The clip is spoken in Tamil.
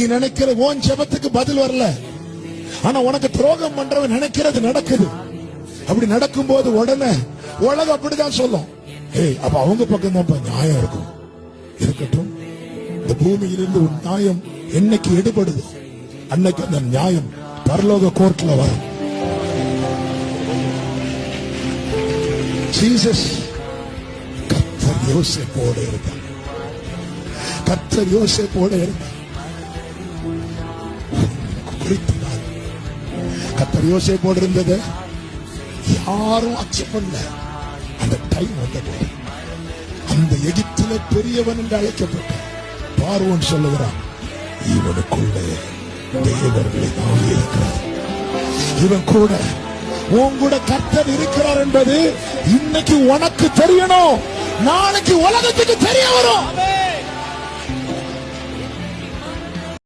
நீ நினைக்கிற உன் ஜெபத்துக்கு பதில் வரல, ஆனா உனக்கு துரோகம் பண்றவன் நினைக்கிறது நடக்குது. அப்படி நடக்கும் போது உடனே உலகம் அப்படிதான் சொல்லும், அப்ப அவங்க பக்கம் தான் நியாயம் இருக்கும். இருக்கட்டும், இந்த பூமியிலிருந்து ஒரு நியாயம் என்னைக்கு எடுபடுது அன்னைக்கு அந்த நியாயம் பரலோக கோர்ட்ல வரும். ஜீசஸ் கர்த்தர் யோசேப்போடு இருந்தார். கர்த்தர் யோசேப்போடு இருந்தார். கர்த்தர் யோசேப்போடு இருந்தது யாரும் அக்செப்ட் பண்ணல. அந்த டைம் வந்தது, அந்த எகிப்தில பெரியவன் என்று அழைக்கப்பட்ட பார்வோன் சொல்லுகிறான், இவனுக்குள்ளே தேவர்களை தான் இருக்கிறார். இவன் கூட உன் கூட கர்த்தர் இருக்கிறார் என்பது இன்னைக்கு உனக்கு தெரியணும், நாளைக்கு உலகத்துக்கு தெரிய வரும்.